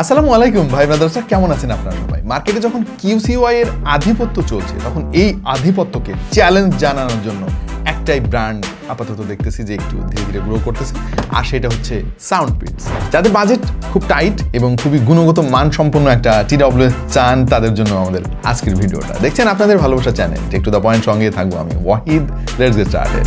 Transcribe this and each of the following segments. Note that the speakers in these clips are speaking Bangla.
আসসালামু আলাইকুম ভাই ব্রাদার্সরা, কেমন আছেন আপনারা সবাই? মার্কেটে যখন QCY এর আধিপত্য চলছে তখন এই আধিপত্যকে চ্যালেঞ্জ জানানোর জন্য একটাই ব্র্যান্ড আপাতত দেখতেছি যে একটু ধীরে ধীরে গ্রো করতেছে, আর সেটা হচ্ছে সাউন্ডপিটস। যাদের বাজেট খুব টাইট এবং খুবই গুণগত মানসম্পন্ন একটা TWS চান, তাদের জন্য আমাদের আজকের ভিডিওটা দেখছেন আপনাদের ভালোবাসা channel tech to the point. সঙ্গে থাকবো আমি Wahid. Let's get started.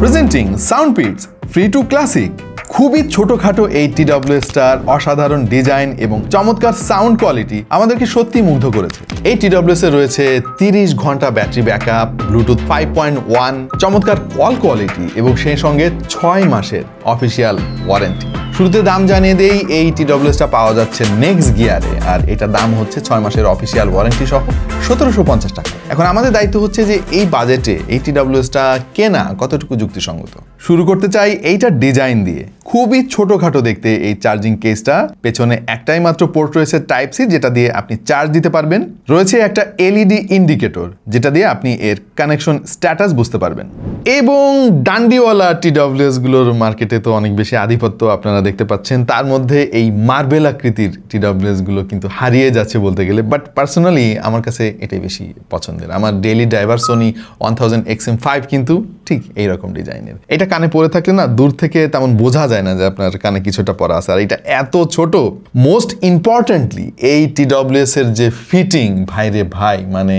Presenting Soundpeats free two classic. খুবই ছোটখাটো এই TWSটার অসাধারণ ডিজাইন এবং চমৎকার সাউন্ড কোয়ালিটি আমাদেরকে সত্যি মুগ্ধ করেছে। এই TWS এ রয়েছে 30 ঘন্টা ব্যাটারি ব্যাকআপ, ব্লুটুথ 5.1, চমৎকার কল কোয়ালিটি এবং সেই সঙ্গে 6 মাসের অফিসিয়াল ওয়ারেন্টি। শুরুতে দাম জানিয়ে দেই, এই TWSটা পাওয়া যাচ্ছে নেক্সট গিয়ারে, আর এটা দাম হচ্ছে 6 মাসের অফিসিয়াল ওয়ারেন্টি সহ 1750 টাকা। এখন আমাদের দায়িত্ব হচ্ছে যে এই বাজেটে এই TWSটা কেনা কতটুকু যুক্তিসঙ্গত। শুরু করতে চাই এইটার ডিজাইন দিয়ে। খুবই ছোটখাটো দেখতে এই চার্জিং কেসটা, পেছনে একটাই মাত্র পোর্ট রয়েছে টাইপ সি, যেটা দিয়ে আপনি চার্জ দিতে পারবেন। রয়েছে একটা LED ইন্ডিকেটর, যেটা দিয়ে আপনি এর কানেকশন স্ট্যাটাস বুঝতে পারবেন। এবং ডান্ডিওয়ালা TWS গুলোর মার্কেটে তো অনেক বেশি আধিপত্য আপনারা দেখতে পাচ্ছেন। তার মধ্যে এই মার্বেল আকৃতির TWS গুলো কিন্তু হারিয়ে যাচ্ছে বলতে গেলে, বাট পার্সোনালি আমার কাছে এটাই বেশি পছন্দের। আমার ডেইলি ড্রাইভার সোনি 1000 XM5 কিন্তু ঠিক এইরকম ডিজাইনের। এটা কানে পরে থাকলে না দূর থেকে তেমন বোঝা যায় না যে আপনার কানে কিছুটা পরা আছে, আর এটা এত ছোট। মোস্ট ইম্পর্টেন্টলি এই TWS এর যে ফিটিং, ভাইরে ভাই, মানে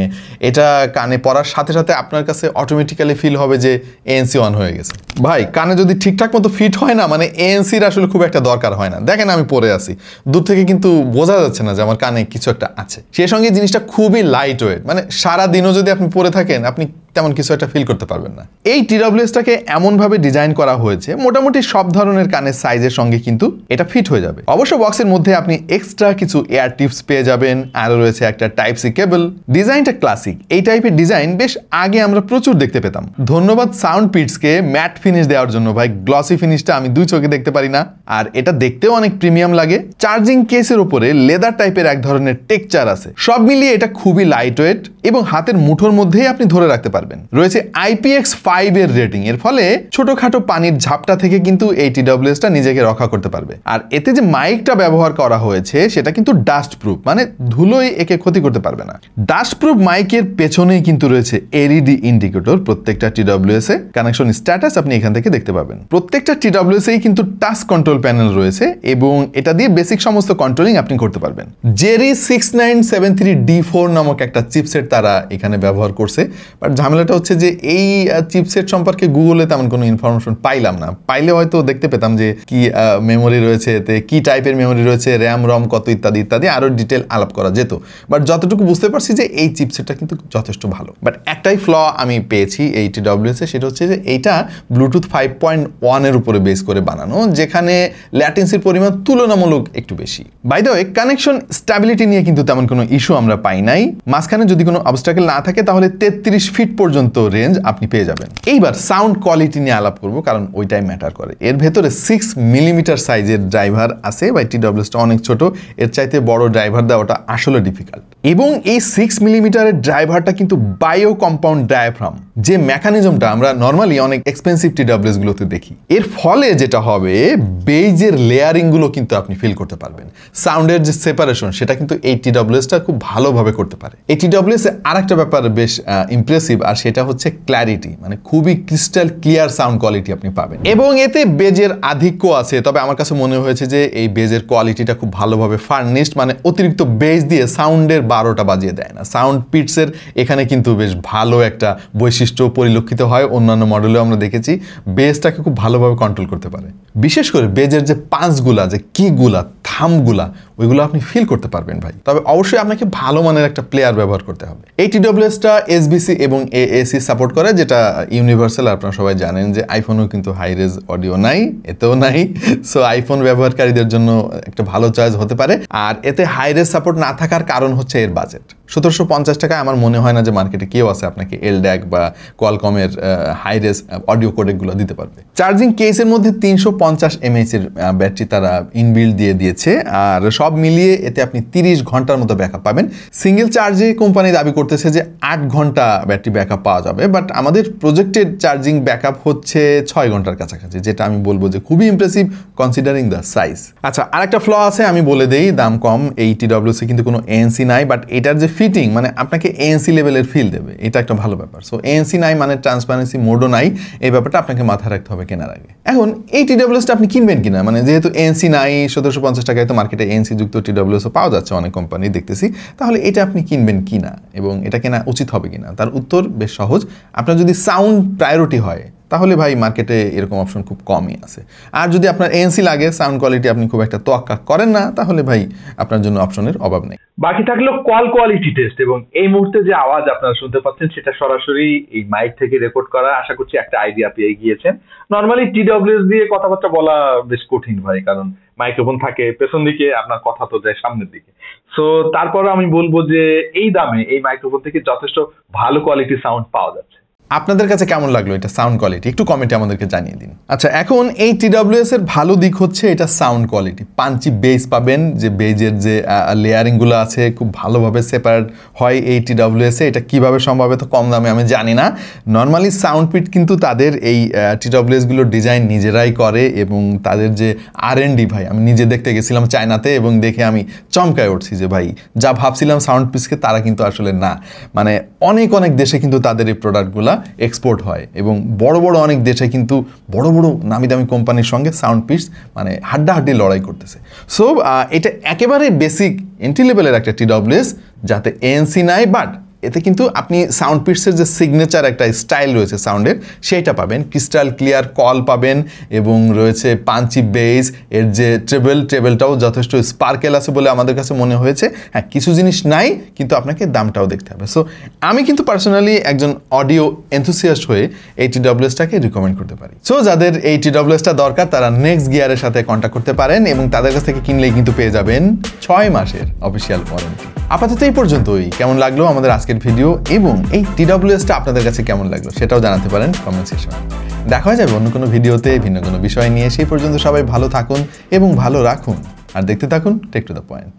এটা কানে পরার সাথে সাথে আপনার কাছে অটোমেটিক্যালি ফিল হবে যে ANC অন হয়ে গেছে। ভাই কানে যদি ঠিকঠাক মতো ফিট হয় না, মানে ANCর আসলে খুব একটা দরকার হয় না। দেখেন আমি পরে আছি, দূর থেকে কিন্তু বোঝা যাচ্ছে না যে আমার কানে কিছু একটা আছে। সেই সঙ্গে জিনিসটা খুবই লাইট ওয়েট, মানে সারা দিনও যদি আপনি পরে থাকেন আপনি তেমন কিছু একটা ফিল করতে পারবেন না। এই TWSটাকে এমনভাবে ডিজাইন করা হয়েছে মোটামুটি সব ধরনের কানের সাইজের সঙ্গে কিন্তু এটা ফিট হয়ে যাবে। অবশ্য বক্সের মধ্যে আপনি এক্সট্রা কিছু এয়ার টিপস পেয়ে যাবেন, আরও রয়েছে একটা টাইপ সি কেবল। ডিজাইনটা ক্লাসিক, এই টাইপের ডিজাইন বেশ আগে আমরা প্রচুর দেখতে পেতাম। ধন্যবাদ সাউন্ডপিটসকে ম্যাট ফিনিশ দেওয়ার জন্য ভাই। গ্লসি ফিনিশটা আমি দুই চোখে দেখতে পারি না, আর এটা দেখতেও অনেক প্রিমিয়াম লাগে। চার্জিং কেসের উপরে লেদার টাইপের এক ধরনের টেক্সচার আছে। সব মিলিয়ে এটা খুবই লাইট ওয়েট এবং হাতের মুঠোর মধ্যেই আপনি ধরে রাখতে পারবেন। রয়েছে IPX5 এর রেটিং, এর ফলে ছোটখাটো পানির ঝাপটা থেকে কিন্তু এই TWSটা নিজেকে রক্ষা করতে পারবে। আর এতে যে মাইকটা ব্যবহার করা হয়েছে সেটা কিন্তু ডাস্ট প্রুফ, মানে ধুলোই একে ক্ষতি করতে পারবে না। ডাস্ট প্রুফ মাইকের পেছনেই কিন্তু রয়েছে LED ইন্ডিকেটর। প্রত্যেকটা TWS এ কানেকশন স্ট্যাটাস আপনি এখান থেকে দেখতে পাবেন। প্রত্যেকটা TWS এই কিন্তু টাচ কন্ট্রোল প্যানেল রয়েছে এবং এটা দিয়ে বেসিক সমস্ত কন্ট্রোলিং আপনি করতে পারবেন। জেরি 6973D4 নামক একটা চিপসেট তারা এখানে ব্যবহার করছে, বাট ঝামেলাটা হচ্ছে যে এই চিপসেট সম্পর্কে গুগলে তেমন কোনো ইনফরমেশন পাইলাম না। পাইলে হয়তো দেখতে পেতাম যে কি মেমোরি রয়েছে, এতে কি টাইপের মেমোরি রয়েছে, র্যাম রম কত ইত্যাদি ইত্যাদি আরও ডিটেল আলাপ করা যেত। বাট যতটুকু বুঝতে পারছি যে এই চিপসেটটা কিন্তু যথেষ্ট ভালো। বাট একটাই ফ্ল আমি পেয়েছি এই TWS এ, সেটা হচ্ছে যে এইটা ব্লুটুথ 5.1 এর উপরে বেস করে বানানো, যেখানে ল্যাটেন্সির পরিমাণ তুলনামূলক একটু বেশি। By the way, connection stability নিয়ে কিন্তু তেমন কোনো ইস্যু আমরা পাই নাই। মাঝখানে যদি কোনো অবস্টাকেল না থাকে তাহলে 33 ফিট পর্যন্ত রেঞ্জ আপনি পেয়ে যাবেন। এইবার সাউন্ড কোয়ালিটি নিয়ে আলাপ করব, কারণ ওইটাই ম্যাটার করে। এর ভেতরে 6 মিলিমিটার সাইজের ড্রাইভার আছে। বাই TWSটা অনেক ছোট, এর চাইতে বড় ড্রাইভার দেওয়াটা আসলে ডিফিকাল্ট। এবং এই 6 মিলিমিটারের ড্রাইভারটা কিন্তু বায়ো কম্পাউন্ড ডায়াফ্রাম, যে মেকানিজমটা আমরা নর্মালি অনেক এক্সপেন্সিভ TWS গুলোতে দেখি। এর ফলে যেটা হবে, বেজের লেয়ারিং গুলো কিন্তু আপনি ফিল করতে পারবেন। সাউন্ডের যে সেপারেশন সেটা কিন্তু এই TWSটা খুব ভালোভাবে করতে পারে। এই TWS এ আরেকটা ব্যাপার বেশ ইমপ্রেসিভ, আর সেটা হচ্ছে ক্ল্যারিটি, মানে খুবই ক্রিস্টাল ক্লিয়ার সাউন্ড কোয়ালিটি আপনি পাবেন। এবং এতে বেজের আধিক্য আছে, তবে আমার কাছে মনে হয়েছে যে এই বেজের কোয়ালিটিটা খুব ভালোভাবে ফার্নিশড, মানে অতিরিক্ত বেজ দিয়ে সাউন্ডের 12টা বাজিয়ে দেয় না। সাউন্ডপিটসের এখানে কিন্তু বেশ ভালো একটা বৈশিষ্ট্য পরিলক্ষিত হয়। অন্যান্য মডেলেও আমরা দেখেছি বেজটাকে খুব ভালোভাবে কন্ট্রোল করতে পারে। বিশেষ করে বেজের যে পাঞ্চগুলা, যে কিগুলা, থামগুলা, ওইগুলো আপনি ফিল করতে পারবেন ভাই। তবে অবশ্যই আপনাকে ভালো মানের একটা প্লেয়ার ব্যবহার করতে হবে। এই TWSটা SBC এবং AAC সাপোর্ট করে, যেটা ইউনিভার্সাল। আপনারা সবাই জানেন যে আইফোনেও কিন্তু হাই রেজ অডিও নাই, এতেও নাই। সো আইফোন ব্যবহারকারীদের জন্য একটা ভালো চয়েস হতে পারে। আর এতে হাই রেজ সাপোর্ট না থাকার কারণ হচ্ছে এর বাজেট। 1750 টাকায় আমার মনে হয় না যে মার্কেটে কেউ আছে আপনাকে LDAC বা কোয়ালকমের হাই রেজ অডিও কোডেকগুলো দিতে পারবে। চার্জিং কেসের মধ্যে 350 mAh এর ব্যাটারি তারা ইনবিল্ড দিয়ে দিয়েছে, আর সব মিলিয়ে এতে আপনি 30 ঘন্টার মতো ব্যাকআপ পাবেন। সিঙ্গেল চার্জে কোম্পানি দাবি করতেছে যে 8 ঘন্টা ব্যাটারি ব্যাকআপ পাওয়া যাবে, বাট আমাদের প্রজেক্টেড চার্জিং ব্যাকআপ হচ্ছে 6 ঘন্টার কাছাকাছি, যেটা আমি বলবো যে খুবই ইমপ্রেসিভ কনসিডারিং দ্য সাইজ। আচ্ছা, আরেকটা ফ্ল আছে, আমি বলে দেই, দাম কম, এই TWS-এ কিন্তু কোনো ANC নাই, বাট এটার যে ফিটিং মানে আপনাকে ANC লেভেলের ফিল দেবে, এটা একটা ভালো ব্যাপার। সো ANC নাই মানে ট্রান্সপারেন্সি মোডও নাই, এই ব্যাপারটা আপনাকে মাথায় রাখতে হবে কেনার আগে। এখন এই TWS-টা আপনি কিনবেন কিনা, মানে যেহেতু ANC নাই, 1750 টাকায় তো মার্কেটে ANC যুক্ত TWS-ও পাওয়া যাচ্ছে অনেক কোম্পানি দেখতেছি, তাহলে এটা আপনি কিনবেন কিনা এবং এটা কেনা উচিত হবে কিনা, তার উত্তর বেশ সহজ। আপনার যদি সাউন্ড প্রায়োরিটি হয় তাহলে ভাই মার্কেটে এরকম অপশন খুব কমই আছে। আর যদি আপনার ANC লাগে, সাউন্ড কোয়ালিটি আপনি খুব একটা তোয়াক্কা করেন না, তাহলে ভাই আপনার জন্য অপশনের অভাব নেই। বাকি থাকলো কল কোয়ালিটি টেস্ট, এবং এই মুহূর্তে যে আওয়াজ আপনারা শুনতে পাচ্ছেন সেটা সরাসরি এই মাইক থেকে রেকর্ড করা। আশা করছি একটা আইডিয়া পেয়ে গিয়েছেন। নর্মালি TWS দিয়ে কথাবার্তা বলা বেশ কঠিন ভাই, কারণ মাইক্রোফোন থাকে পেছন দিকে, আপনার কথা তো যায় সামনের দিকে। সো তারপর আমি বলবো যে এই দামে এই মাইক্রোফোন থেকে যথেষ্ট ভালো কোয়ালিটি সাউন্ড পাওয়া যাচ্ছে। আপনাদের কাছে কেমন লাগলো এটা সাউন্ড কোয়ালিটি, একটু কমেন্টে আমাদেরকে জানিয়ে দিন। আচ্ছা, এখন এই TWS এর ভালো দিক হচ্ছে এটা সাউন্ড কোয়ালিটি, পাঞ্চি বেস পাবেন, যে বেজের যে লেয়ারিংগুলো আছে খুব ভালোভাবে সেপারেট হয় এই TWS এ। এটা কিভাবে সম্ভব এত কম দামে আমি জানি না। নর্মালি সাউন্ড পিট কিন্তু তাদের এই TWS গুলোর ডিজাইন নিজেরাই করে, এবং তাদের যে R&D ভাই, আমি নিজে দেখতে গেছিলাম চায়নাতে এবং দেখে আমি চমকায় উঠছি যে ভাই যা ভাবছিলাম সাউন্ড পিসকে তারা কিন্তু আসলে না, মানে অনেক অনেক দেশে কিন্তু তাদের এই প্রোডাক্টগুলো এক্সপোর্ট হয়, এবং বড় বড় অনেক দেশে কিন্তু বড় বড় নামি দামি কোম্পানির সঙ্গে সাউন্ড পিস মানে হাড্ডাহাড্ডি লড়াই করতেছে। সো এটা একেবারে বেসিক এন্ট্রি লেভেলের একটা TWS, যাতে ANC নাই, বাট এতে কিন্তু আপনি সাউন্ড পিটসের যে সিগনেচার একটা স্টাইল রয়েছে সাউন্ডের, সেইটা পাবেন। ক্রিস্টাল ক্লিয়ার কল পাবেন, এবং রয়েছে পাঞ্চি বেস, এর যে ট্রেবেলটাও যথেষ্ট স্পার্কেল আছে বলে আমাদের কাছে মনে হয়েছে। হ্যাঁ, কিছু জিনিস নাই, কিন্তু আপনাকে দামটাও দেখতে হবে। সো আমি কিন্তু পার্সোনালি একজন অডিও এনথুসিয়াস্ট হয়ে এই TWS-টাকে রিকমেন্ড করতে পারি। সো যাদের এই TWS-টা দরকার তারা নেক্সট গিয়ারের সাথে কন্ট্যাক্ট করতে পারেন, এবং তাদের কাছ থেকে কিনলেই কিন্তু পেয়ে যাবেন 6 মাসের অফিসিয়াল ওয়ারেন্টি। আপাতত এই পর্যন্তই। কেমন লাগলো আমাদের আজকের ভিডিও, এবং এই TWS-টা আপনাদের কাছে কেমন লাগলো সেটাও জানাতে পারেন কমেন্ট সেকশনে। দেখা যাবে অন্য কোনো ভিডিওতে ভিন্ন কোনো বিষয় নিয়ে। সেই পর্যন্ত সবাই ভালো থাকুন এবং ভালো রাখুন, আর দেখতে থাকুন টেক টু দ্য পয়েন্ট।